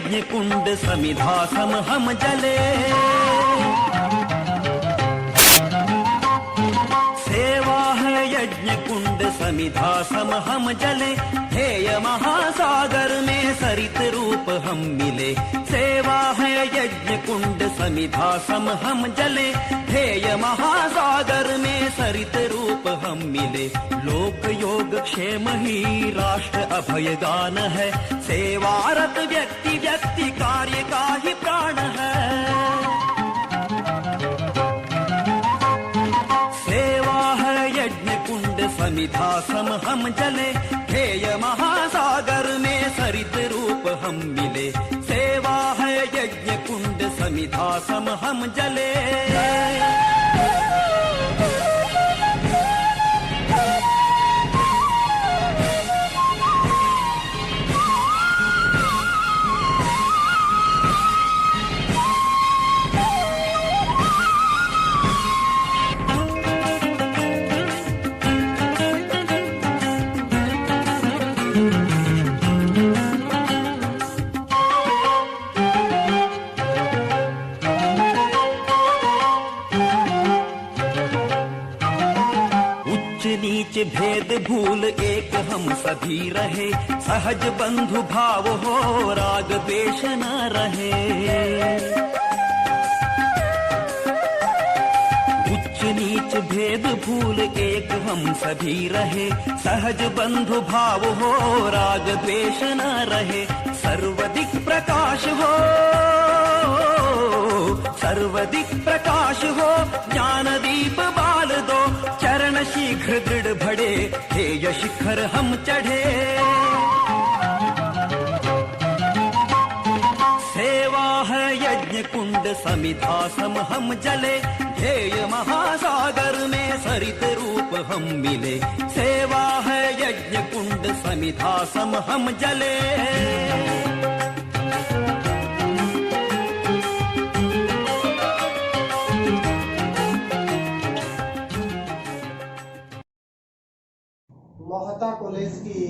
यज्ञ कुंड समिधा सम हम जले। सेवा है यज्ञ कुंड समिधा सम हम जले, हेय महासागर में सरित रूप हम मिले। सेवा है यज्ञ कुंड समिधा सम हम जले, हेय महासागर में सरित रूप हम मिले। लोक योग क्षेम ही राष्ट्र अभय गान है, सेवारत व्यक्ति व्यक्ति कार्य का ही प्राण है। समिधा सम हम जले, हेय महासागर में सरित रूप हम मिले। सेवा है यज्ञ कुंड समिधा सम हम जले। नीच भेद भूल एक हम सभी रहे, सहज बंधु भाव हो राग द्वेष न रहे। उच्च नीच भेद भूल एक हम सभी रहे, सहज बंधु भाव हो राग द्वेष न रहे। सर्वदिक प्रकाश हो, सर्वदिक प्रकाश हो, ज्ञान दीप बाल दो। चरण शीघ्र दृढ़ बढ़े, हेय शिखर हम चढ़े। सेवा है यज्ञ कुंड समिधा सम हम जले, ध्येय महासागर में सरित रूप हम मिले। सेवा है यज्ञ कुंड समिधा सम हम जले। मोहता कॉलेज की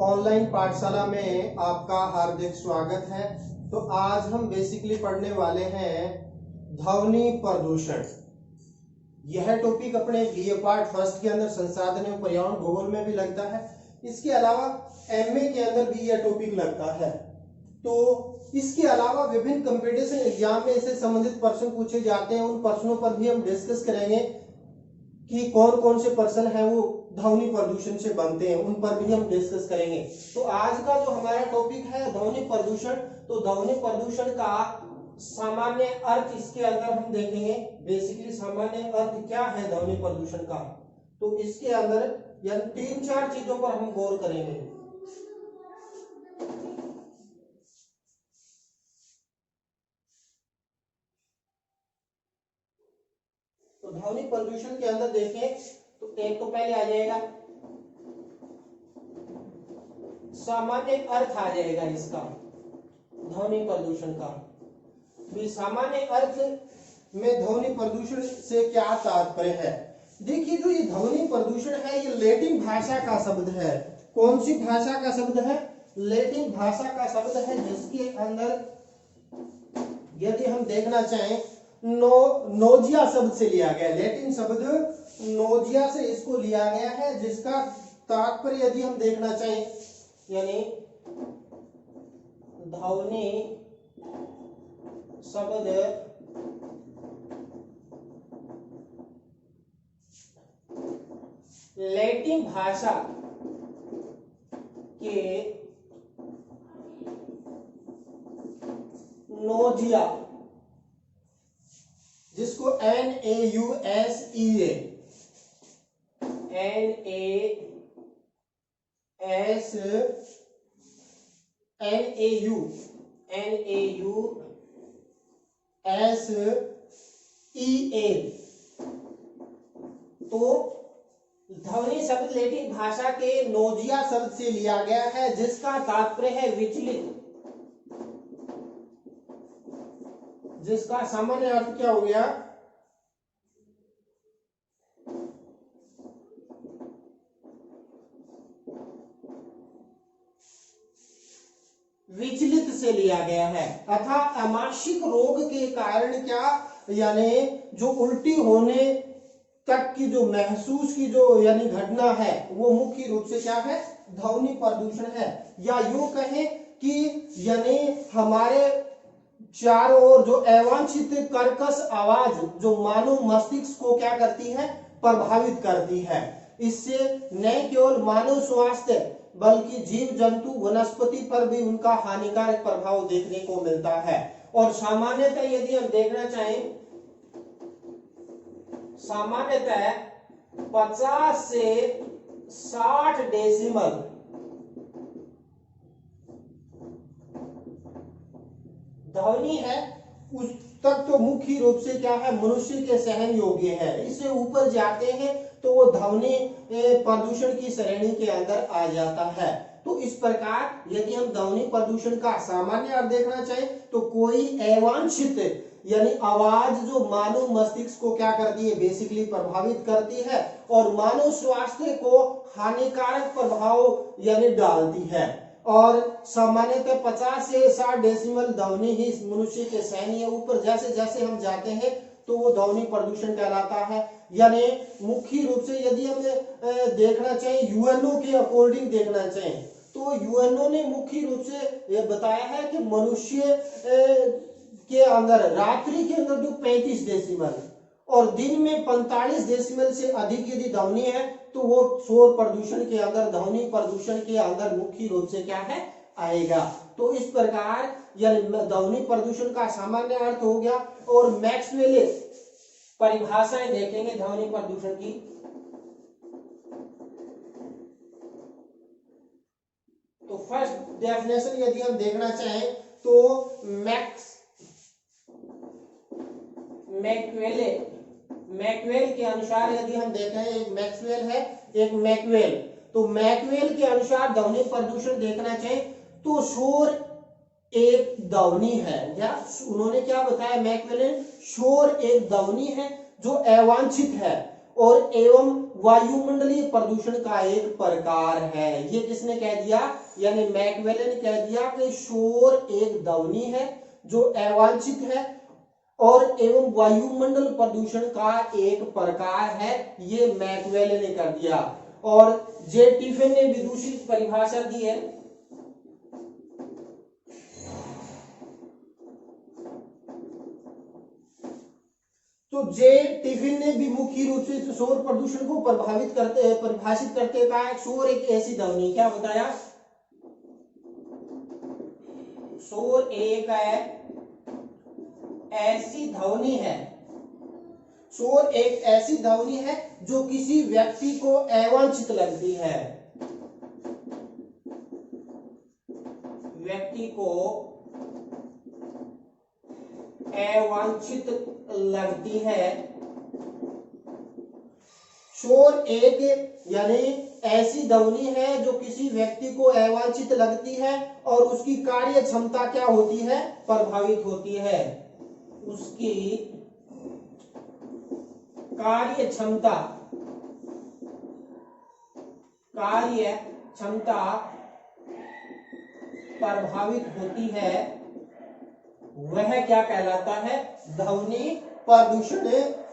ऑनलाइन पाठशाला में आपका हार्दिक स्वागत है। तो आज हम बेसिकली पढ़ने वाले हैं ध्वनि प्रदूषण। यह टॉपिक अपने बीए पार्ट फर्स्ट के अंदर संसाधन एवं पर्यावरण भूगोल में भी लगता है। इसके अलावा एमए के अंदर भी यह टॉपिक लगता है। तो इसके अलावा विभिन्न कंपटीशन एग्जाम में इससे संबंधित प्रश्न पूछे जाते हैं। उन प्रश्नों पर भी हम डिस्कस करेंगे कि कौन कौन से प्रश्न है वो ध्वनि प्रदूषण से बनते हैं, उन पर भी हम डिस्कस करेंगे। तो आज का जो हमारा टॉपिक है ध्वनि प्रदूषण, तो ध्वनि प्रदूषण का सामान्य अर्थ इसके अंदर हम देखेंगे। बेसिकली सामान्य अर्थ क्या है ध्वनि प्रदूषण का, तो इसके अंदर यानी 3-4 चीजों पर हम गौर करेंगे। तो ध्वनि प्रदूषण के अंदर देखें तो एक तो पहले आ जाएगा सामान्य अर्थ आ जाएगा इसका ध्वनि प्रदूषण का। भी सामान्य अर्थ में ध्वनि प्रदूषण से क्या तात्पर्य है। देखिए जो ये ध्वनि प्रदूषण है ये लैटिन भाषा का शब्द है। कौन सी भाषा का शब्द है? लैटिन भाषा का शब्द है, जिसके अंदर यदि हम देखना चाहें नोजिया शब्द से लिया गया। लैटिन शब्द नोजिया से इसको लिया गया है, जिसका तात्पर्य यदि हम देखना चाहें यानी ध्वनि शब्द लैटिन भाषा के नोजिया, जिसको NAUSEA तो ध्वनि शब्द लैटिन भाषा के नोजिया शब्द से लिया गया है, जिसका तात्पर्य है विचलित। जिसका सामान्य अर्थ क्या हो गया? विचलित से लिया गया है। अतः आमाशयिक रोग के कारण क्या, यानी जो उल्टी होने तक की जो महसूस की जो यानी घटना है वो मुख्य रूप से क्या है, ध्वनि प्रदूषण है। या यूं कहें कि यानी हमारे चारों ओर जो अवांछित कर्कश आवाज जो मानव मस्तिष्क को क्या करती है, प्रभावित करती है। इससे न केवल मानव स्वास्थ्य बल्कि जीव जंतु वनस्पति पर भी उनका हानिकारक प्रभाव देखने को मिलता है। और सामान्यतः यदि हम देखना चाहें, सामान्यतः 50 से 60 डेसिमल ध्वनि है उस तक तो मुख्य रूप से क्या है, मनुष्य के सहन योग्य है। इससे ऊपर जाते हैं तो वो ध्वनि प्रदूषण की श्रेणी के अंदर आ जाता है। तो इस प्रकार यदि हम ध्वनि प्रदूषण का सामान्य अर्थ देखना चाहें तो कोई अवांछित यानी आवाज जो मानव मस्तिष्क को क्या करती है, बेसिकली प्रभावित करती है और मानव स्वास्थ्य को हानिकारक प्रभाव यानी डालती है। और सामान्यतः 50 से 60 डेसिमल ध्वनि ही मनुष्य के सहनीय है। ऊपर जैसे जैसे हम जाते हैं तो वो ध्वनि प्रदूषण कहलाता है। यानी मुख्य रूप से यदि हम देखना चाहें, यूएनओ के अकॉर्डिंग देखना चाहें तो यूएनओ ने मुख्य रूप से ये बताया है कि मनुष्य के अंदर रात्रि के अंदर जो 35 डेसिमल और दिन में 45 डेसिमल से अधिक यदि ध्वनि है तो वो शोर प्रदूषण के अंदर, ध्वनि प्रदूषण के अंदर मुख्य रूप से क्या है, आएगा। तो इस प्रकार यानी ध्वनि प्रदूषण का सामान्य अर्थ हो गया। और मैक्सवेल परिभाषाएं देखेंगे ध्वनि प्रदूषण की। तो फर्स्ट डेफिनेशन यदि हम देखना चाहें तो मैक्सवेल के अनुसार यदि हम देखें, एक मैक्सवेल है एक मैक्सवेल, तो मैक्सवेल के अनुसार ध्वनि प्रदूषण देखना चाहें तो शोर एक ध्वनि है। या उन्होंने क्या बताया, मैक्सवेल ने, शोर एक ध्वनि है जो अवांछित है और एवं वायुमंडलीय प्रदूषण का एक प्रकार है। ये किसने कह दिया, यानी मैक्सवेल ने कह दिया कि शोर एक ध्वनि है जो अवांछित है और एवं वायुमंडल प्रदूषण का एक प्रकार है। ये मैक्सवेल ने कर दिया। और जे टिफिन ने विदूषित परिभाषा दी है। तो जे टिफिन ने भी मुख्य रूप से शोर प्रदूषण को परिभाषित करते कहा है, शोर एक ऐसी ध्वनि, क्या बताया, शोर एक ऐसी ध्वनि है, शोर एक ऐसी ध्वनि है जो किसी व्यक्ति को अवांछित लगती है, व्यक्ति को अवांछित लगती है। शोर एक यानी ऐसी ध्वनि है जो किसी व्यक्ति को अवांछित लगती है और उसकी कार्य क्षमता क्या होती है, प्रभावित होती है। उसकी कार्य क्षमता प्रभावित होती है, वह क्या कहलाता है, ध्वनि प्रदूषण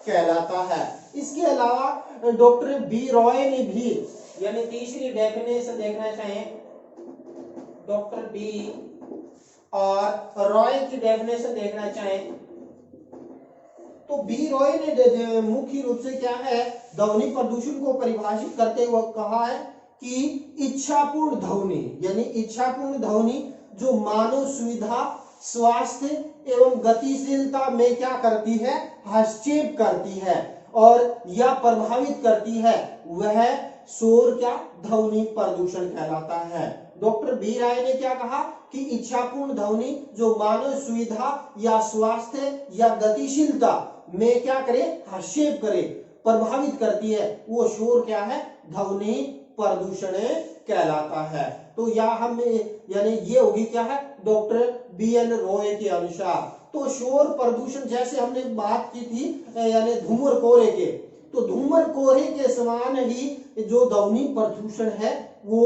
कहलाता है। इसके अलावा डॉक्टर बी रॉय ने भी यानी तीसरी डेफिनेशन देखना चाहें, डॉक्टर बी और रॉय की डेफिनेशन देखना चाहें तो बी रॉय ने मुख्य रूप से क्या है, ध्वनि प्रदूषण को परिभाषित करते हुए कहा है कि इच्छापूर्ण ध्वनि, यानी इच्छापूर्ण ध्वनि जो मानव सुविधा, स्वास्थ्य एवं गतिशीलता में क्या करती है, हस्तक्षेप करती है और या प्रभावित करती है, वह शोर क्या, ध्वनि प्रदूषण कहलाता है। डॉक्टर बी राय ने क्या कहा कि इच्छापूर्ण ध्वनि जो मानव सुविधा या स्वास्थ्य या गतिशीलता में क्या करे, हस्तक्षेप करे, प्रभावित करती है, वो शोर क्या है, ध्वनि प्रदूषण कहलाता है। तो या हम यानी ये होगी क्या है, डॉक्टर बी एन रॉय के अनुसार। तो शोर प्रदूषण जैसे हमने बात की थी यानी धूम्र कोहरे के, तो धूम्र कोहरे के समान ही जो ध्वनि प्रदूषण है वो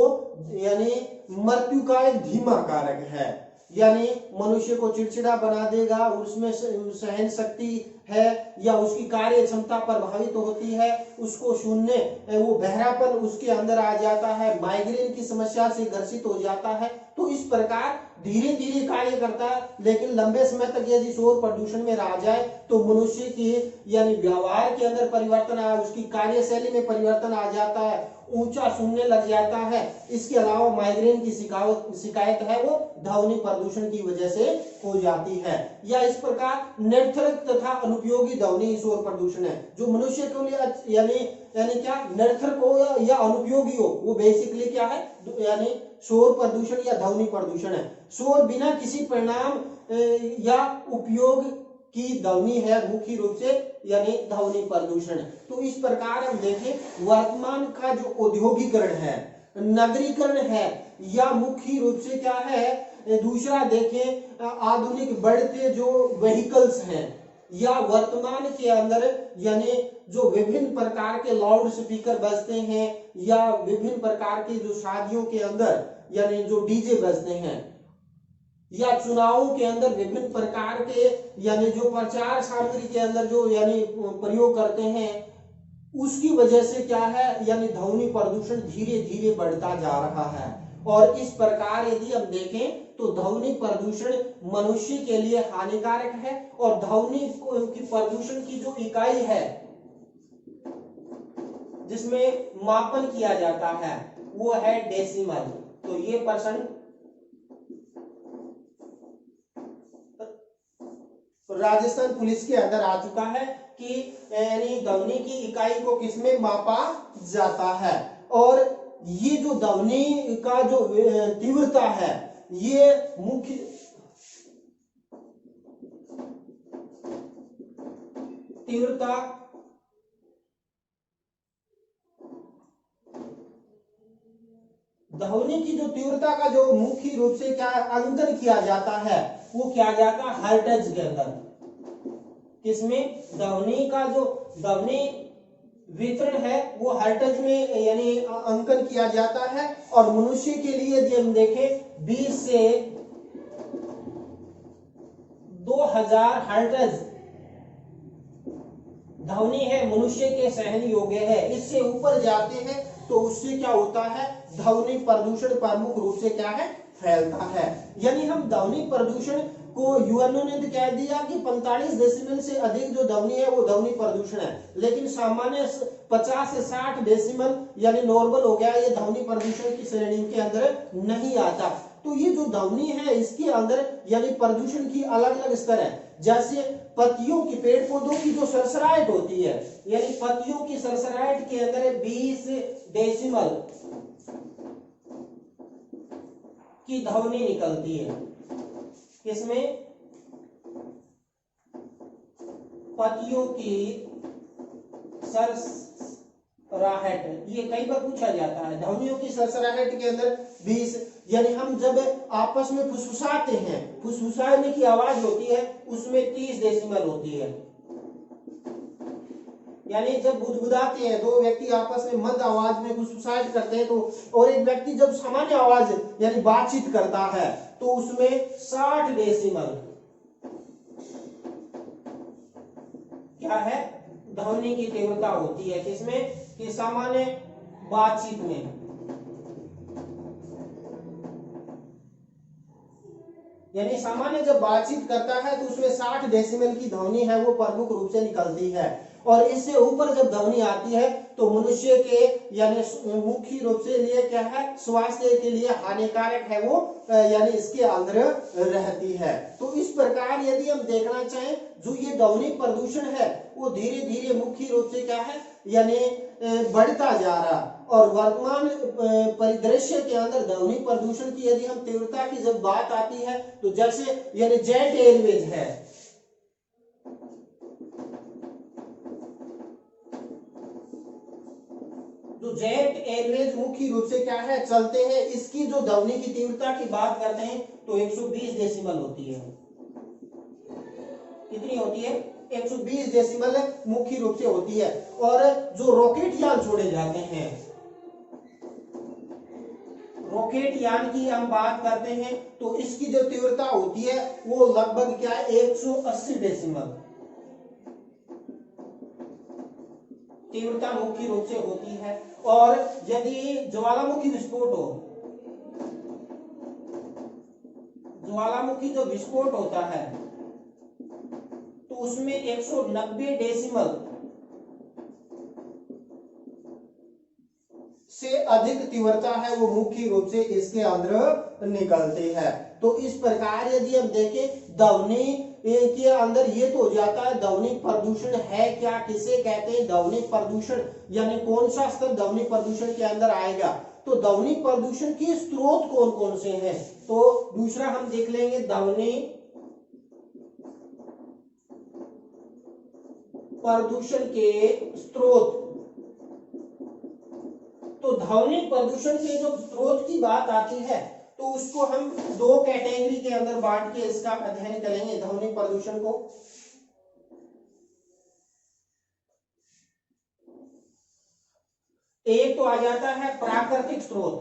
यानी मृत्यु का एक धीमा कारक है। यानी मनुष्य को चिड़चिड़ा बना देगा, उसमें सहन शक्ति है या उसकी कार्य क्षमता प्रभावित होती है, उसको सुनने वो बहरापन उसके अंदर आ जाता है, माइग्रेन की समस्या से ग्रसित हो जाता है। तो इस प्रकार धीरे धीरे कार्य करता है, लेकिन लंबे समय तक यदि शोर प्रदूषण में रह जाए तो मनुष्य की यानी व्यवहार के अंदर परिवर्तन आया, उसकी कार्यशैली में परिवर्तन आ जाता है, ऊंचा सुनने लग जाता है। इसके अलावा माइग्रेन की शिकायत है वो ध्वनि प्रदूषण की वजह से हो जाती है। या इस प्रकार निरर्थक तथा अनुपयोगी ध्वनि शोर प्रदूषण है, जो मनुष्य के लिए यानी क्या निरर्थक हो या अनुपयोगी हो, वो बेसिकली क्या है, यानी शोर प्रदूषण या ध्वनि प्रदूषण है। शोर बिना किसी परिणाम या उपयोग की ध्वनि है मुख्य रूप से यानी ध्वनि प्रदूषण। तो इस प्रकार हम देखें वर्तमान का जो औद्योगिकरण है, नगरीकरण है, या मुख्य रूप से क्या है, दूसरा देखें आधुनिक बढ़ते जो व्हीकल्स हैं, या वर्तमान के अंदर यानी जो विभिन्न प्रकार के लाउड स्पीकर बजते हैं, या विभिन्न प्रकार के जो शादियों के अंदर यानी जो डीजे बजते हैं, या चुनावों के अंदर विभिन्न प्रकार के यानी जो प्रचार सामग्री के अंदर जो यानी प्रयोग करते हैं, उसकी वजह से क्या है यानी ध्वनि प्रदूषण धीरे धीरे बढ़ता जा रहा है। और इस प्रकार यदि हम देखें तो ध्वनि प्रदूषण मनुष्य के लिए हानिकारक है, और ध्वनि की प्रदूषण की जो इकाई है जिसमें मापन किया जाता है वो है डेसिमल। तो ये परसेंट राजस्थान पुलिस के अंदर आ चुका है कि यानी ध्वनि की इकाई को किसमें मापा जाता है। और ये जो ध्वनि का जो तीव्रता है, ये मुख्य तीव्रता ध्वनि की जो तीव्रता का जो मुख्य रूप से क्या अंकन किया जाता है वो किया जाता है हर्ट्ज के अंदर। किसमें? ध्वनि का जो ध्वनि वितरण है वो हर्ट्ज में यानी अंकन किया जाता है। और मनुष्य के लिए यदि हम देखें 20 से 2000 हर्ट्ज ध्वनि है मनुष्य के सहन योग्य है। इससे ऊपर जाते हैं तो उससे क्या होता है, ध्वनि प्रदूषण प्रमुख रूप से क्या है, फैलता है। यानी हम ध्वनि प्रदूषण को यूएनओ ने कह दिया कि 45 डेसिबल से अधिक जो ध्वनि है वो ध्वनि प्रदूषण है, लेकिन सामान्य 50 से 60 डेसिबल यानी नॉर्मल हो गया, ये ध्वनि प्रदूषण की श्रेणी के अंदर नहीं आता। तो ये जो ध्वनि है इसके अंदर यानी प्रदूषण की अलग अलग स्तर है। जैसे पत्तियों की, पेड़ पौधों की जो सरसराहट होती है, यानी पत्तियों की सरसराहट के अंदर 20 डेसिबल की ध्वनि निकलती है। किसमें? पत्तियों की सरसराहट। ये कई बार पूछा जाता है, ध्वनियों की सरसराहट के अंदर 20 यानी हम जब आपस में फुसफुसाते हैं, फुसफुसाने की आवाज होती है उसमें 30 डेसिबल होती है। यानी जब बुदबुदाते हैं, दो व्यक्ति आपस में मंद आवाज में फुसफुसाहट करते हैं तो, और एक व्यक्ति जब सामान्य आवाज यानी बातचीत करता है तो उसमें 60 डेसिबल क्या है, ध्वनि की तीव्रता होती है। किसमें? कि सामान्य बातचीत में। यानी सामान्य जब बातचीत करता है तो उसमें 60 डेसिबल की ध्वनि है वो प्रमुख रूप से निकलती है। और इससे ऊपर जब ध्वनि आती है तो मनुष्य के यानी मुख्य रूप से लिए क्या है, स्वास्थ्य के लिए हानिकारक है वो यानी इसके अंदर रहती है। तो इस प्रकार यदि हम देखना चाहें जो ये ध्वनि प्रदूषण है वो धीरे धीरे मुख्य रूप से क्या है यानी बढ़ता जा रहा। और वर्तमान परिदृश्य के अंदर ध्वनि प्रदूषण की यदि हम तीव्रता की जब बात आती है तो जैसे यानी जेट एयरवेज है, तो जेट एयरवेज मुख्य रूप से क्या है, चलते हैं, इसकी जो ध्वनि की तीव्रता की बात करते हैं तो 120 डेसिबल होती है। कितनी होती है? 120 डेसिबल मुख्य रूप से होती है। और जो रॉकेट यान छोड़े जाते हैं, रॉकेट यान की हम बात करते हैं तो इसकी जो तीव्रता होती है वो लगभग क्या है 180 डेसिमल तीव्रता मुख्य रूप से होती है। और यदि ज्वालामुखी विस्फोट हो, ज्वालामुखी जो विस्फोट होता है तो उसमें 190 डेसिमल से अधिक तीव्रता है वो मुख्य रूप से इसके अंदर निकलती है। तो इस प्रकार यदि हम देखें ध्वनि के अंदर ये तो हो जाता है ध्वनिक प्रदूषण है क्या, किसे कहते हैं ध्वनिक प्रदूषण, यानी कौन सा स्तर ध्वनिक प्रदूषण के अंदर आएगा। तो ध्वनिक प्रदूषण के स्रोत कौन कौन से हैं, तो दूसरा हम देख लेंगे ध्वनि प्रदूषण के स्रोत। तो ध्वनिक प्रदूषण के जो स्रोत की बात आती है तो उसको हम दो कैटेगरी के अंदर बांट के इसका अध्ययन करेंगे ध्वनिक प्रदूषण को। एक तो आ जाता है प्राकृतिक स्रोत,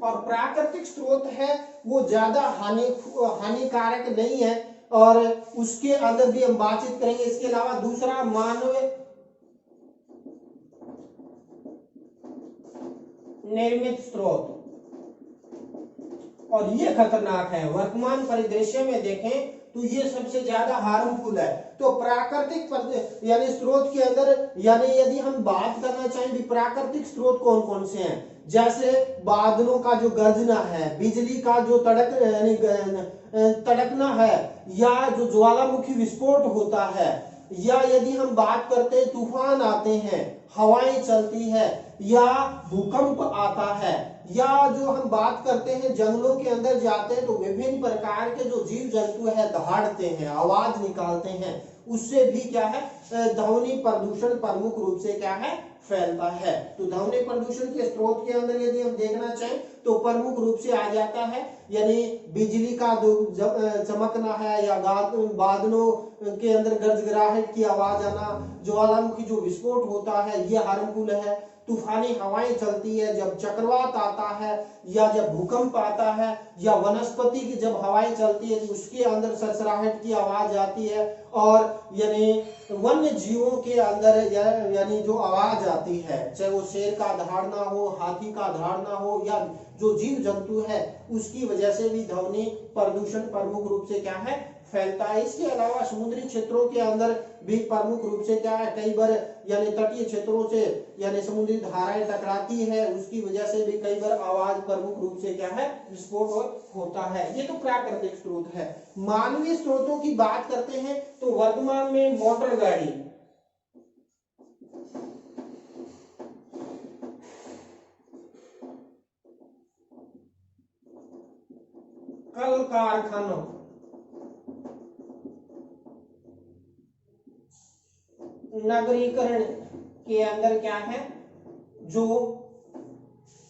और प्राकृतिक स्रोत है वो ज्यादा हानिकारक नहीं है और उसके अंदर भी हम बातचीत करेंगे। इसके अलावा दूसरा मानव निर्मित स्रोत, और ये खतरनाक है। वर्तमान परिदृश्य में देखें तो ये सबसे ज्यादा हार्मफुल है। तो प्राकृतिक यानी स्रोत के अंदर यानी यदि हम बात करना चाहें प्राकृतिक स्रोत कौन कौन से हैं, जैसे बादलों का जो गर्जना है, बिजली का जो तड़कना है, या जो ज्वालामुखी विस्फोट होता है, या यदि हम बात करते हैं तूफान आते हैं, हवाएं चलती है, या भूकंप आता है, या जो हम बात करते हैं जंगलों के अंदर जाते हैं तो विभिन्न प्रकार के जो जीव जंतु है दहाड़ते हैं, आवाज निकालते हैं, उससे भी क्या है ध्वनि प्रदूषण प्रमुख रूप से क्या है फैलता है। तो ध्वनि प्रदूषण के स्रोत के अंदर यदि हम देखना चाहें तो प्रमुख रूप से आ जाता है यानी बिजली का चमकना है, या बादलों के अंदर गरजगराहट की आवाज आना, ज्वालामुखी जो विस्फोट होता है ये हार्मफुल है, तूफानी हवाएं चलती है, जब चक्रवात आता है, या जब भूकंप आता है, या वनस्पति की जब हवाएं चलती है तो उसके अंदर सरसराहट की आवाज आती है, और यानी वन्य जीवों के अंदर यानी जो आवाज आती है, चाहे वो शेर का दहाड़ना हो, हाथी का दहाड़ना हो, या जो जीव जंतु है उसकी वजह से भी ध्वनि प्रदूषण प्रमुख रूप से क्या है फैलता है। इसके अलावा समुद्री क्षेत्रों के अंदर भी प्रमुख रूप से क्या है कई बार यानी तटीय क्षेत्रों से यानी समुद्री धाराएं टकराती है, उसकी वजह से भी कई बार आवाज प्रमुख रूप से क्या है विस्फोट होता है। ये तो प्राकृतिक स्रोत है। मानवीय स्रोतों की बात करते हैं तो वर्तमान में मोटर गाड़ी, कल कारखानों, नगरीकरण के अंदर क्या है जो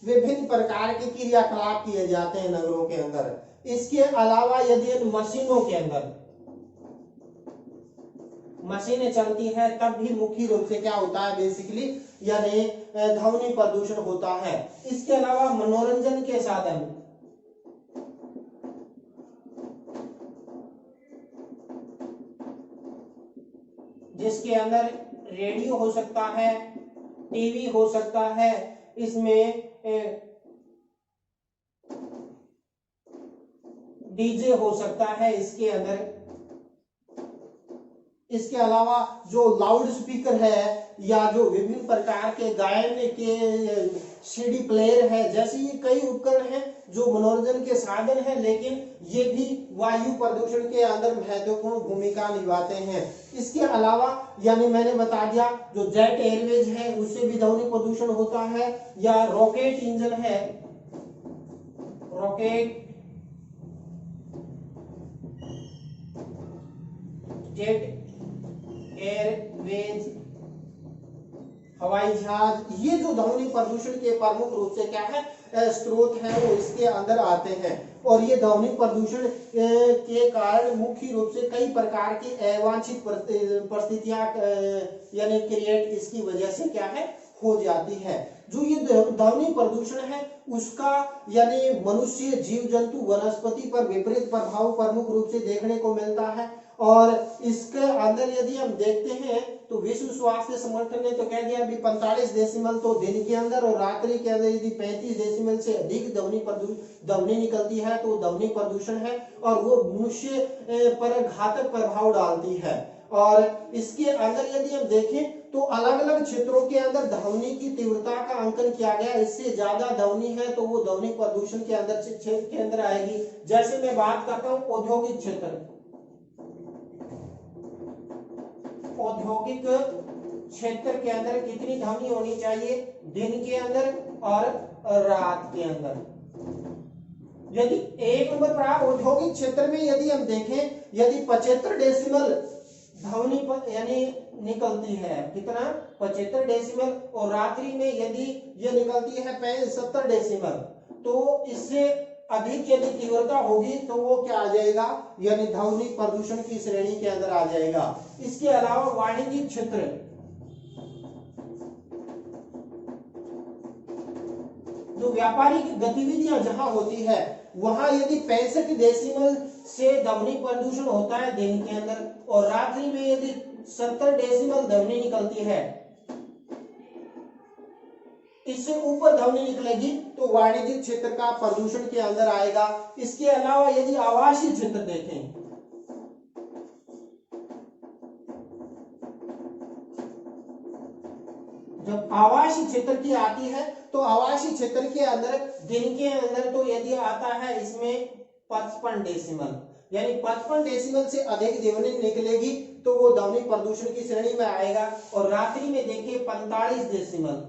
विभिन्न प्रकार के क्रियाकलाप किए जाते हैं नगरों के अंदर। इसके अलावा यदि मशीनों के अंदर मशीनें चलती है तब भी मुख्य रूप से क्या होता है बेसिकली यानी ध्वनि प्रदूषण होता है। इसके अलावा मनोरंजन के साधन, जिसके अंदर रेडियो हो सकता है, टीवी हो सकता है, इसमें डीजे हो सकता है इसके अंदर। इसके अलावा जो लाउड स्पीकर है या जो विभिन्न प्रकार के गायन के सीडी प्लेयर है, जैसे ये कई उपकरण हैं जो मनोरंजन के साधन हैं, लेकिन ये भी वायु प्रदूषण के अंदर महत्वपूर्ण भूमिका निभाते हैं। इसके अलावा यानी मैंने बता दिया जो जेट एयरवेज है उससे भी ध्वनि प्रदूषण होता है, या रॉकेट इंजन है, रॉकेट जेट एयरवेज हवाई जहाज, ये जो ध्वनि प्रदूषण के प्रमुख रूप से क्या है स्रोत है वो इसके अंदर आते हैं। और ये ध्वनि प्रदूषण के कारण मुख्य रूप से कई प्रकार की अवांछित परिस्थितियां यानी क्रिएट इसकी वजह से क्या है हो जाती है। जो ये ध्वनि प्रदूषण है उसका यानी मनुष्य, जीव जंतु, वनस्पति पर विपरीत प्रभाव प्रमुख रूप से देखने को मिलता है। और इसके अंदर यदि हम देखते हैं तो विश्व स्वास्थ्य संगठन ने तो कह दिया अभी 45 डेसिमल तो दिन के अंदर और रात्रि के अंदर यदि 35 डेसिमल से अधिक ध्वनि निकलती है तो ध्वनि प्रदूषण है और वो मनुष्य पर घातक प्रभाव डालती है। और इसके अंदर यदि हम देखें तो अलग अलग क्षेत्रों के अंदर ध्वनि की तीव्रता का अंकन किया गया। इससे ज्यादा ध्वनि है तो वो ध्वनि प्रदूषण के अंदर क्षेत्र के अंदर आएगी। जैसे मैं बात करता हूं औद्योगिक क्षेत्र, औद्योगिक क्षेत्र के अंदर कितनी ध्वनि होनी चाहिए दिन के अंदर और रात के अंदर। यदि एक नंबर पर औद्योगिक क्षेत्र में यदि हम देखें यदि 75 डेसिमल ध्वनि यानी निकलती है, कितना 75 डेसिमल, और रात्रि में यदि ये निकलती है 70 डेसिमल, तो इससे अधिक यदि तीव्रता होगी तो वो क्या आ जाएगा यानी ध्वनि प्रदूषण की श्रेणी के अंदर आ जाएगा। इसके अलावा वाणिज्यिक क्षेत्र, जो व्यापारिक गतिविधियां जहां होती है वहां यदि 65 डेसिमल से ध्वनि प्रदूषण होता है दिन के अंदर और रात्रि में यदि 70 डेसिमल ध्वनि निकलती है, इससे ऊपर ध्वनि निकलेगी तो वाणिज्यिक क्षेत्र का प्रदूषण के अंदर आएगा। इसके अलावा यदि आवासीय क्षेत्र देखें, जब आवासीय क्षेत्र की आती है तो आवासीय क्षेत्र के अंदर दिन के अंदर तो यदि आता है इसमें 55 डेसिमल, यानी 55 डेसिमल से अधिक ध्वनि निकलेगी तो वो ध्वनि प्रदूषण की श्रेणी में आएगा। और रात्रि में देखिए 45 डेसिमल,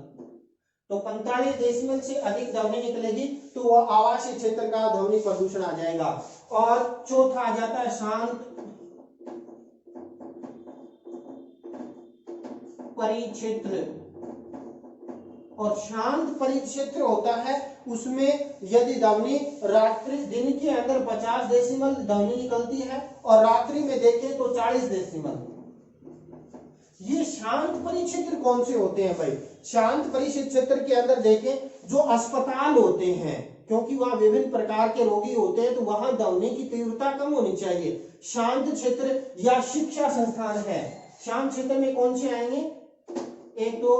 तो 45 डेसिमल से अधिक ध्वनि निकलेगी तो वह आवासीय क्षेत्र का ध्वनि प्रदूषण आ जाएगा। और चौथा आ जाता है शांत परिक्षेत्र, और शांत परिक्षेत्र होता है उसमें यदि ध्वनि रात्रि दिन के अंदर 50 डेसिमल ध्वनि निकलती है और रात्रि में देखें तो 40 डेसिमल। ये शांत परिक्षेत्र कौन से होते हैं भाई? शांत परिक्षेत्र के अंदर देखें जो अस्पताल होते हैं, क्योंकि वहां विभिन्न प्रकार के रोगी होते हैं तो वहां ध्वनि की तीव्रता कम होनी चाहिए। शांत क्षेत्र या शिक्षा संस्थान है, शांत क्षेत्र में कौन से आएंगे? एक तो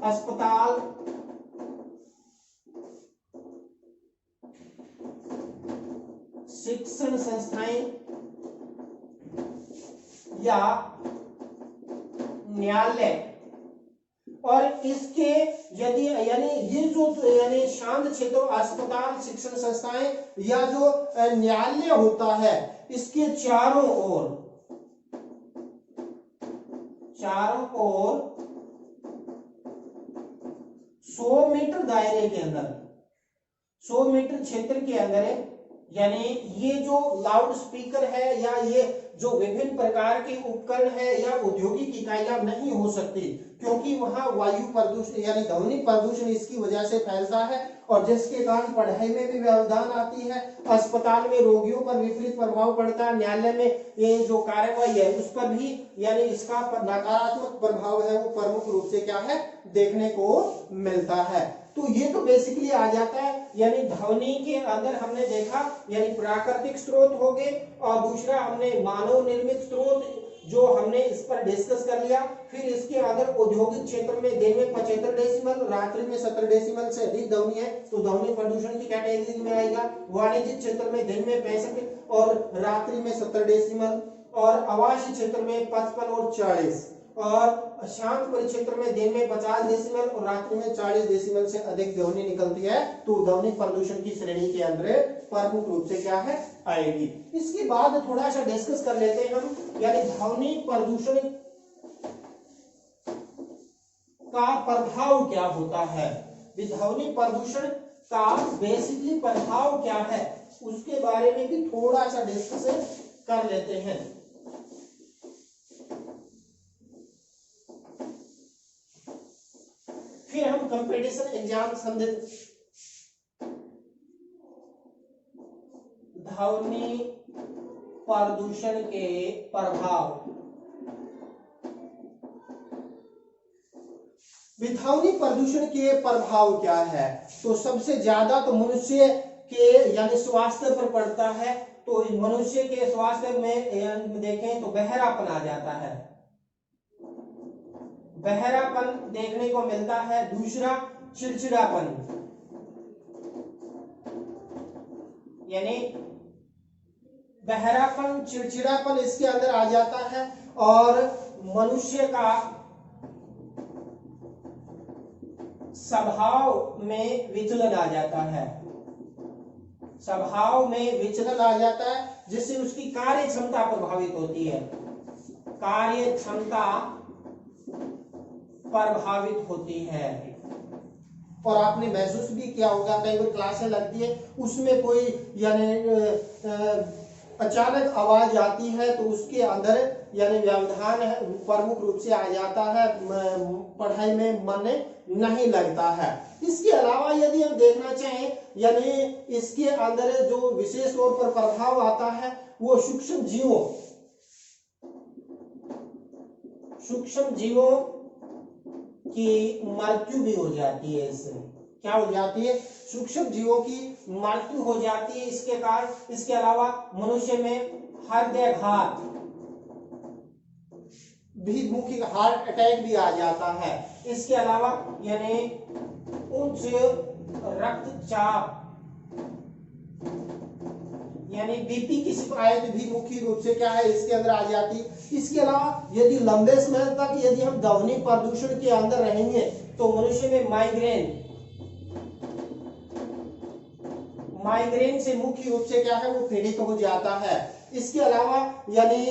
अस्पताल, शिक्षण संस्थाएं या न्यायालय। और इसके यदि यानी ये जो यानी शांत क्षेत्र, अस्पताल, शिक्षण संस्थाएं या जो न्यायालय होता है इसके चारों ओर 100 मीटर दायरे के अंदर, 100 मीटर क्षेत्र के अंदर यानी ये जो लाउड स्पीकर है या ये जो विभिन्न प्रकार के उपकरण है या औद्योगिक इकाइयां नहीं हो सकती, क्योंकि वहां वायु प्रदूषण यानी ध्वनि प्रदूषण इसकी वजह से फैलता है और जिसके कारण पढ़ाई में भी व्यवधान आती है, अस्पताल में रोगियों पर विपरीत प्रभाव पड़ता है, न्यायालय में ये जो कार्यवाही है उस पर भी यानी इसका नकारात्मक प्रभाव है वो प्रमुख रूप से क्या है देखने को मिलता है। तो ये तो बेसिकली आ जाता है यानी ध्वनि के अंदर हमने देखा यानी प्राकृतिक स्रोत हो गए और दूसरा हमने मानव निर्मित स्रोत जो हमने इस पर डिस्कस कर लिया। फिर इसके अंदर औद्योगिक क्षेत्र में दिन में 75 डेसिमल, रात्रि में 70 डेसिमल से अधिक ध्वनि है तो ध्वनि प्रदूषण की कैटेगरी में आएगा। वाणिज्यिक क्षेत्र में दिन में 65 और रात्रि में 70 डेसिमल, और आवासीय क्षेत्र में 55 और 40, और शांत परिक्षेत्र में दिन में 50 डेसिमल और रात्रि में 40 डेसिमल से अधिक ध्वनि निकलती है तो ध्वनि प्रदूषण की श्रेणी के अंदर प्रमुख रूप से क्या है आएगी। इसके बाद थोड़ा सा डिस्कस कर लेते हैं हम यानी ध्वनि प्रदूषण का प्रभाव क्या होता है। ध्वनि प्रदूषण का बेसिकली प्रभाव क्या है उसके बारे में भी थोड़ा सा डिस्कस कर लेते हैं। फिर हम कंपटीशन एग्जाम समझे। ध्वनि प्रदूषण के प्रभाव। ध्वनि प्रदूषण के प्रभाव क्या है? तो सबसे ज्यादा तो मनुष्य के यानी स्वास्थ्य पर पड़ता है। तो मनुष्य के स्वास्थ्य में देखें तो बहरापन आ जाता है, बहरापन देखने को मिलता है। दूसरा चिड़चिड़ापन, यानी बहरापन चिड़चिड़ापन इसके अंदर आ जाता है। और मनुष्य का स्वभाव में विचलन आ जाता है, स्वभाव में विचलन आ जाता है, जिससे उसकी कार्य क्षमता प्रभावित होती है, कार्य क्षमता प्रभावित होती है। और आपने महसूस भी किया होगा, कई बार क्लासें लगती है उसमें कोई यानी अचानक आवाज आती है तो उसके अंदर यानी व्यवधान प्रमुख रूप से आ जाता है, पढ़ाई में मन नहीं लगता है। इसके अलावा यदि हम देखना चाहें यानी इसके अंदर जो विशेष तौर पर प्रभाव आता है वो सूक्ष्म जीवों की मृत्यु भी हो जाती है। इससे क्या हो जाती है? सूक्ष्म जीवों की मृत्यु हो जाती है इसके कारण। इसके अलावा मनुष्य में हृदयाघात भी, मुख्य हार्ट अटैक भी आ जाता है। इसके अलावा यानी उच्च रक्तचाप यानी बीपी की शिकायत भी मुख्य रूप से क्या है इसके अंदर आ जाती है। इसके अलावा यदि लंबे समय तक यदि हम ध्वनि प्रदूषण के अंदर रहेंगे तो मनुष्य में माइग्रेन से मुख्य रूप से क्या है वो पीड़ित हो जाता है। इसके अलावा यानी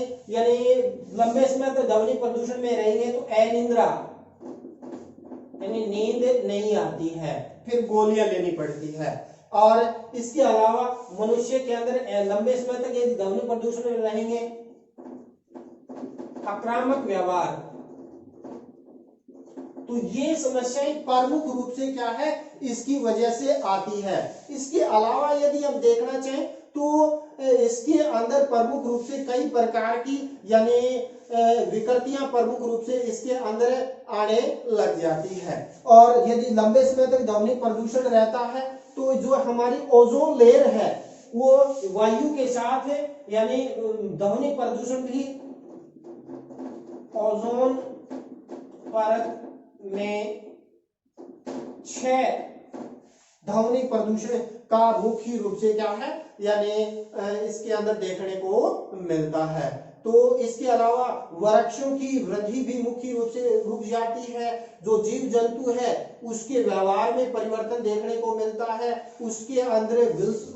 लंबे समय तक ध्वनि प्रदूषण में रहेंगे तो अनिद्रा यानी नींद नहीं आती है, फिर गोलियां लेनी पड़ती है। और इसके अलावा मनुष्य के अंदर लंबे समय तक यदि ध्वनि प्रदूषण में रहेंगे, आक्रामक व्यवहार, तो ये समस्याएं प्रमुख रूप से क्या है इसकी वजह से आती है। इसके अलावा यदि हम देखना चाहें तो इसके अंदर प्रमुख रूप से कई प्रकार की यानी विकृतियां प्रमुख रूप से इसके अंदर आने लग जाती है। और यदि लंबे समय तक ध्वनि प्रदूषण रहता है तो जो हमारी ओजोन लेयर है वो वायु के साथ है, यानी ध्वनि प्रदूषण भी ओजोन परत में 6 ध्वनि प्रदूषण का मुख्य रूप से क्या है यानी इसके अंदर देखने को मिलता है। तो इसके अलावा वृक्षों की वृद्धि भी मुख्य रूप से रुक जाती है। जो जीव जंतु है उसके व्यवहार में परिवर्तन देखने को मिलता है, उसके अंदर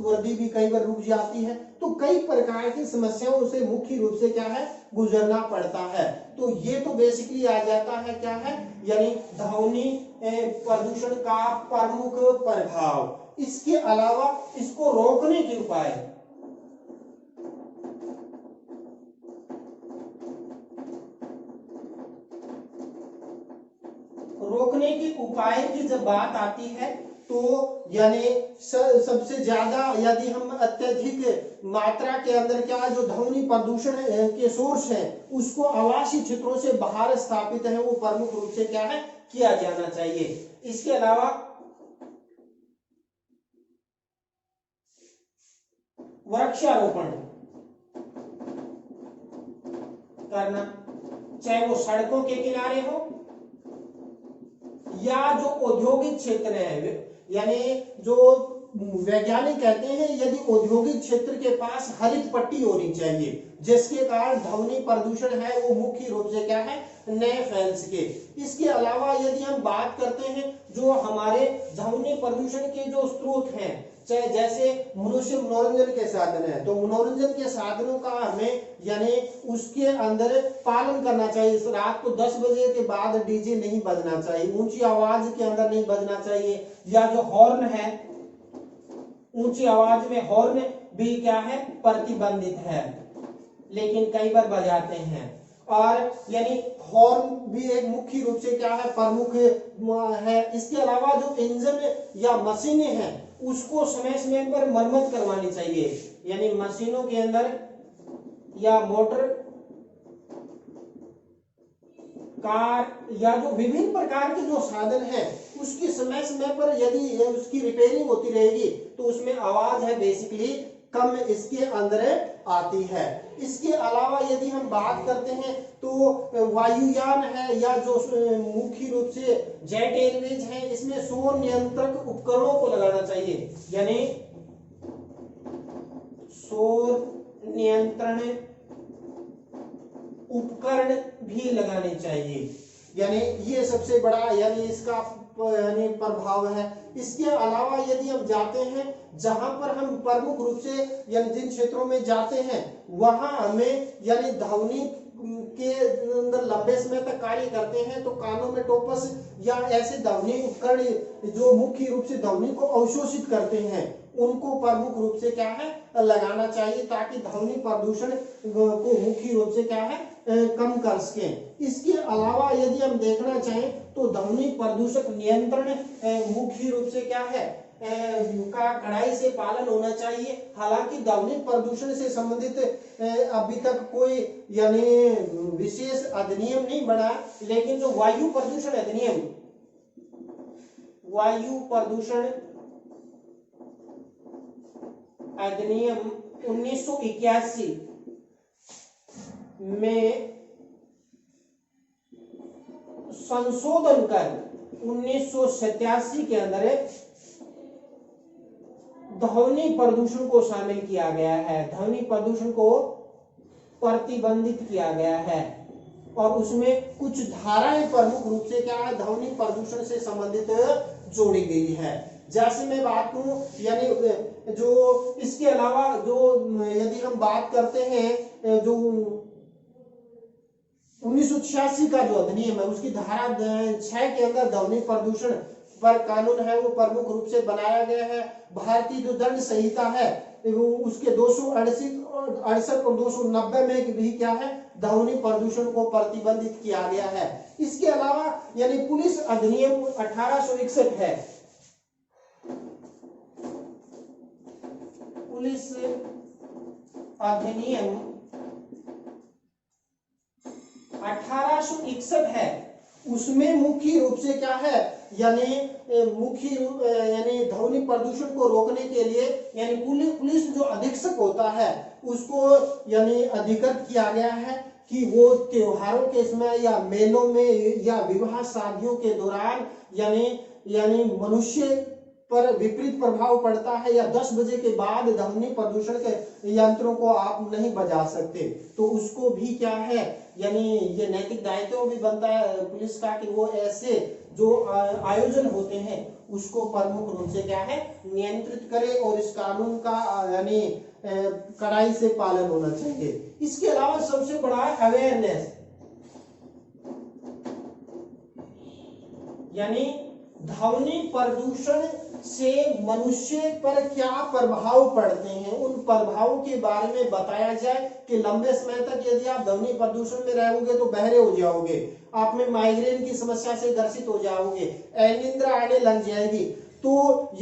वृद्धि भी कई बार रुक जाती है। तो कई प्रकार की समस्याओं से मुख्य रूप से क्या है गुजरना पड़ता है। तो ये तो बेसिकली आ जाता है क्या है यानी ध्वनि प्रदूषण का प्रमुख प्रभाव। इसके अलावा इसको रोकने के उपाय, रोकने के उपाय की जब बात आती है तो यानी सबसे ज्यादा यदि हम अत्यधिक मात्रा के अंदर क्या जो ध्वनि प्रदूषण के सोर्स है उसको आवासीय क्षेत्रों से बाहर स्थापित है वो प्रमुख रूप से क्या है किया जाना चाहिए। इसके अलावा वृक्षारोपण करना, चाहे वो सड़कों के किनारे हो या जो औद्योगिक क्षेत्र है, यानी जो वैज्ञानिक कहते हैं यदि औद्योगिक क्षेत्र के पास हरित पट्टी होनी चाहिए जिसके कारण ध्वनि प्रदूषण है वो मुख्य रूप से क्या है न फैल सके। इसके अलावा यदि हम बात करते हैं जो हमारे ध्वनि प्रदूषण के जो स्रोत हैं, चाहे जैसे मनुष्य मनोरंजन के साधन है तो मनोरंजन के साधनों का हमें यानी उसके अंदर पालन करना चाहिए। रात को 10 बजे के बाद डीजे नहीं बजना चाहिए, ऊंची आवाज के अंदर नहीं बजना चाहिए। या जो हॉर्न है ऊंची आवाज में हॉर्न भी क्या है प्रतिबंधित है, लेकिन कई बार बजाते हैं। और यानी हॉर्न भी एक मुख्य रूप से क्या है, प्रमुख है। इसके अलावा जो इंजन या मशीनें हैं उसको समय समय पर मरम्मत करवानी चाहिए, यानी मशीनों के अंदर या मोटर कार या जो विभिन्न प्रकार के जो साधन है उसकी समय समय पर यदि उसकी रिपेयरिंग होती रहेगी तो उसमें आवाज है बेसिकली कम इसके अंदर आती है। इसके अलावा यदि हम बात करते हैं तो वायुयान है या जो मुख्य रूप से जेट एयरवेज है, इसमें शोर नियंत्रक उपकरणों को लगाना चाहिए, यानी शोर नियंत्रण उपकरण भी लगाने चाहिए, यानी ये सबसे बड़ा यानी इसका यानी प्रभाव है। इसके अलावा यदि हम जाते हैं जहां पर हम प्रमुख रूप से यानी जिन क्षेत्रों में जाते हैं वहां हमें यानी ध्वनि के अंदर लंबे समय तक कार्य करते हैं तो कानों में टोपस या ऐसे ध्वनि उपकरण जो मुख्य रूप से ध्वनि को अवशोषित करते हैं उनको प्रमुख रूप से क्या है लगाना चाहिए, ताकि ध्वनि प्रदूषण को मुख्य रूप से क्या है कम कर सके। इसके अलावा यदि हम देखना चाहें तो ध्वनि प्रदूषक नियंत्रण मुख्य रूप से क्या है का कड़ाई से पालन होना चाहिए। हालांकि ध्वनि प्रदूषण से संबंधित अभी तक कोई यानी विशेष अधिनियम नहीं बना, लेकिन जो वायु प्रदूषण अधिनियम, वायु प्रदूषण अधिनियम 1981 में संशोधन कर 1987 के अंदर ध्वनि प्रदूषण को शामिल किया गया है, ध्वनि प्रदूषण को प्रतिबंधित किया गया है और उसमें कुछ धाराएं प्रमुख रूप से क्या है ध्वनि प्रदूषण से संबंधित जोड़ी गई है। जैसे मैं बात करूं यानी जो इसके अलावा जो यदि हम बात करते हैं जो 1986 का जो अधिनियम है उसकी धारा 6 के अंदर ध्वनि प्रदूषण पर कानून है वो प्रमुख रूप से बनाया गया है। भारतीय जो दंड संहिता है उसके 268 और 290 में भी क्या है ध्वनि प्रदूषण को प्रतिबंधित किया गया है। इसके अलावा यानी पुलिस अधिनियम 1861 है, पुलिस अधिनियम 1861 है, उसमें मुख्य रूप से क्या है यानी यानी ध्वनि प्रदूषण को रोकने के लिए यानी पुलिस जो अधीक्षक होता है उसको यानी अधिकृत किया गया है कि वो त्योहारों के समय या मेलों में या विवाह शादियों के दौरान यानी मनुष्य पर विपरीत प्रभाव पड़ता है या 10 बजे के बाद ध्वनि प्रदूषण के यंत्रों को आप नहीं बजा सकते, तो उसको भी क्या है यानी ये नैतिक दायित्व भी बनता है पुलिस का कि वो ऐसे जो आयोजन होते हैं उसको प्रमुख रूप से क्या है नियंत्रित करे और इस कानून का यानी कड़ाई से पालन होना चाहिए। इसके अलावा सबसे बड़ा है अवेयरनेस, यानी ध्वनि प्रदूषण से मनुष्य पर क्या प्रभाव पड़ते हैं उन प्रभावों के बारे में बताया जाए कि लंबे समय तक यदि आप ध्वनि प्रदूषण में रहोगे तो बहरे हो जाओगे, आप में माइग्रेन की समस्या से ग्रसित हो जाओगे, अनिद्रा आने लग जाएगी। तो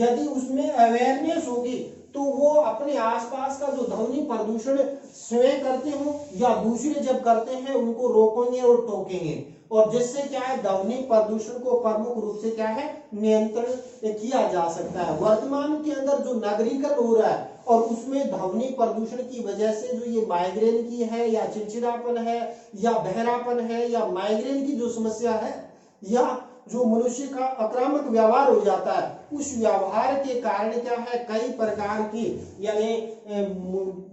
यदि उसमें अवेयरनेस होगी तो वो अपने आसपास का जो ध्वनि प्रदूषण स्वयं करते हो या दूसरे जब करते हैं उनको रोकेंगे और टोकेंगे, और जिससे क्या है ध्वनि प्रदूषण को प्रमुख रूप से क्या है नियंत्रण किया जा सकता है। वर्तमान के अंदर जो नगरीकरण हो रहा है और उसमें ध्वनि प्रदूषण की वजह से जो ये माइग्रेन की है या चिड़चिड़ापन है या बहरापन है या माइग्रेन की जो समस्या है या जो मनुष्य का आक्रामक व्यवहार हो जाता है उस व्यवहार के कारण क्या है कई प्रकार की यानी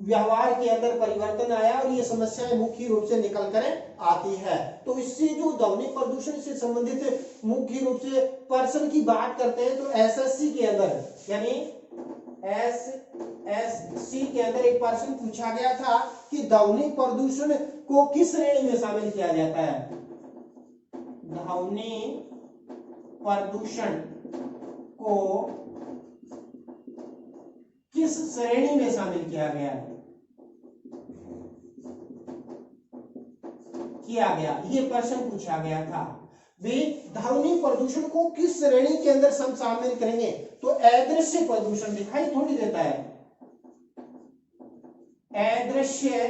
व्यवहार के अंदर परिवर्तन आया और ये समस्याएं मुख्य रूप से निकल कर आती है। तो इससे जो ध्वनि प्रदूषण से संबंधित मुख्य रूप से पर्सन की बात करते हैं तो एसएससी के अंदर यानी एसएससी के अंदर एक पर्सन पूछा गया था कि ध्वनि प्रदूषण को किस श्रेणी में शामिल किया जाता है, ध्वनि प्रदूषण को किस श्रेणी में शामिल किया गया है किया गया, ये प्रश्न पूछा गया था। वे ध्वनि प्रदूषण को किस श्रेणी के अंदर हम शामिल करेंगे? तो अदृश्य प्रदूषण दिखाई थोड़ी देता है, अदृश्य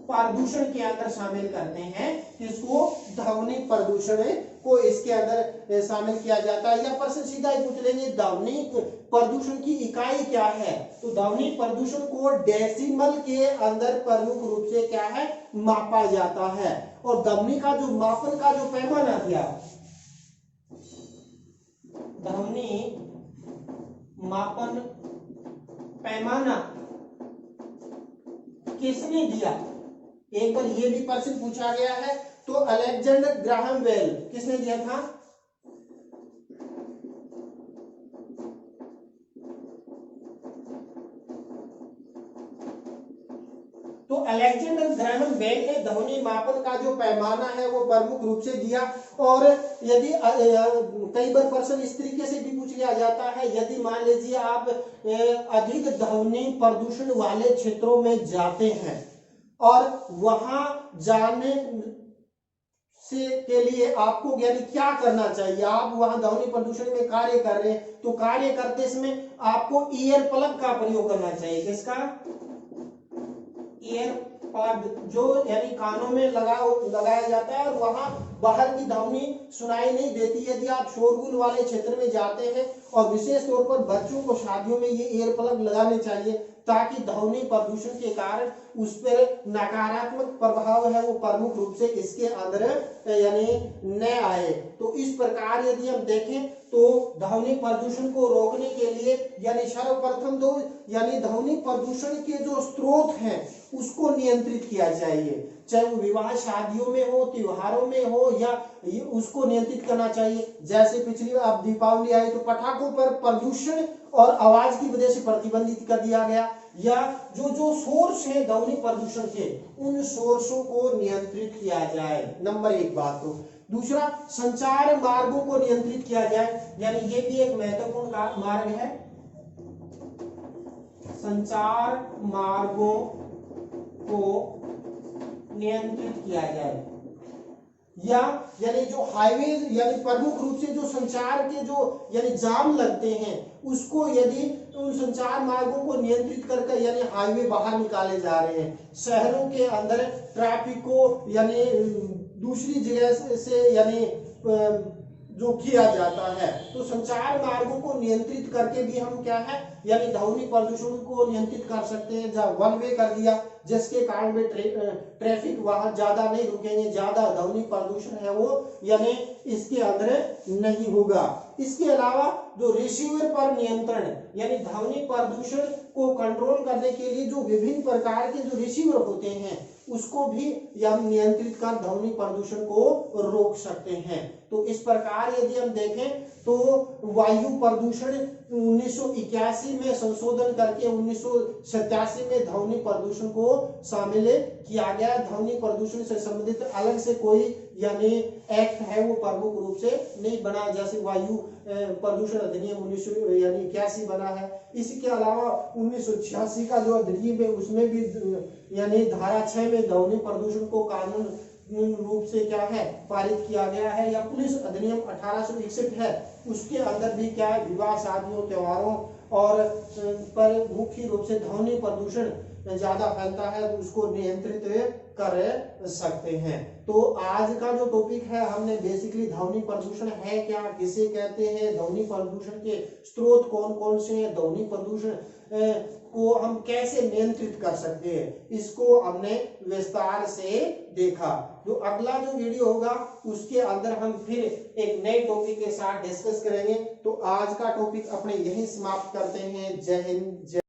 प्रदूषण के अंदर शामिल करते हैं, किसको? ध्वनि प्रदूषण को इसके अंदर शामिल किया जाता है। या प्रश्न सीधा ही पूछ लेंगे ध्वनि प्रदूषण की इकाई क्या है? तो ध्वनि प्रदूषण को डेसिमल के अंदर प्रमुख रूप से क्या है? मापा जाता है। और ध्वनि का जो मापन का जो पैमाना दिया, ध्वनि मापन पैमाना किसने दिया? एक बार ये भी प्रश्न पूछा गया है। तो अलेक्जेंडर ग्राहम बेल किसने दिया था? तो अलेक्जेंडर ग्राहम बेल ने ध्वनि मापन का जो पैमाना है वो प्रमुख रूप से दिया। और यदि कई बार प्रश्न इस तरीके से भी पूछ लिया जाता है, यदि मान लीजिए आप अधिक ध्वनि प्रदूषण वाले क्षेत्रों में जाते हैं और वहां जाने से के लिए आपको यानी क्या करना चाहिए? आप वहां ध्वनि प्रदूषण में कार्य कर रहे हैं, तो कार्य करते समय आपको ईयर प्लग का प्रयोग करना चाहिए। किसका? ईयर प्लग, जो यानी कानों में लगाया जाता है और वहां बाहर की ध्वनि सुनाई नहीं देती। यदि आप शोरगुल वाले क्षेत्र में जाते हैं, और विशेष तौर पर बच्चों को शादियों में ये ईयर प्लग लगाने चाहिए, ताकि ध्वनि प्रदूषण के कारण उस पर नकारात्मक प्रभाव है वो प्रमुख रूप से इसके अंदर यानी न आए। तो इस प्रकार यदि हम देखें तो ध्वनि प्रदूषण को रोकने के लिए यानी सर्वप्रथम तो यानी ध्वनि प्रदूषण के जो स्रोत हैं उसको नियंत्रित किया चाहिए, चाहे वो विवाह शादियों में हो, त्योहारों में हो, या उसको नियंत्रित करना चाहिए। जैसे पिछली अब दीपावली आई तो पटाखों पर प्रदूषण और आवाज की वजह से प्रतिबंधित कर दिया गया। या जो सोर्स है ध्वनि प्रदूषण के, उन सोर्सों को नियंत्रित किया जाए, नंबर एक बात। तो दूसरा, संचार मार्गों को नियंत्रित किया जाए, यानी ये भी एक महत्वपूर्ण मार्ग है। संचार मार्गों को नियंत्रित किया जाए। या यानी जो हाईवे यानी प्रमुख रूप से जो संचार के जो यानी जाम लगते हैं, उसको यदि उन संचार मार्गों को नियंत्रित करके यानी हाईवे बाहर निकाले जा रहे हैं, शहरों के अंदर ट्रैफिक को यानी दूसरी जगह से यानी जो किया जाता है, तो संचार मार्गों को नियंत्रित करके भी हम क्या है यानी ध्वनि प्रदूषण को नियंत्रित कर सकते हैं। जब वन वे कर दिया, जिसके कारण में ट्रैफिक वहां ज्यादा नहीं रुकेंगे, ज्यादा ध्वनि प्रदूषण है वो यानी इसके अंदर नहीं होगा। इसके अलावा जो रिसीवर पर नियंत्रण यानी ध्वनि प्रदूषण को कंट्रोल करने के लिए जो विभिन्न प्रकार के जो रिसीवर होते हैं, उसको भी हम नियंत्रित कर ध्वनि प्रदूषण को रोक सकते हैं। तो इस प्रकार यदि हम देखें तो वायु प्रदूषण 1981 में संशोधन करके 1987 में ध्वनि प्रदूषण को शामिल किया गया। ध्वनि प्रदूषण से संबंधित अलग से कोई यानी एक्ट है वो प्रमुख रूप से नहीं बना, जैसे वायु प्रदूषण अधिनियम 1981 बना है। इसके अलावा 1986 का जो अधिनियम है उसमें भी यानी धारा 6 में ध्वनि प्रदूषण को कानून रूप से क्या है पारित किया गया है। या पुलिस अधिनियम 1861 है, उसके अंदर भी क्या है विवाह शादियों त्योहारों और पर मुख्य रूप से ध्वनि प्रदूषण ज्यादा फैलता है, तो उसको नियंत्रित कर सकते हैं। तो आज का जो टॉपिक है हमने बेसिकली ध्वनि प्रदूषण है क्या, किसे कहते हैं, ध्वनि प्रदूषण के स्रोत कौन कौन से हैं, ध्वनि प्रदूषण को हम कैसे नियंत्रित कर सकते हैं, इसको हमने विस्तार से देखा। जो अगला जो वीडियो होगा उसके अंदर हम फिर एक नए टॉपिक के साथ डिस्कस करेंगे। तो आज का टॉपिक अपने यही समाप्त करते हैं। जय हिंद।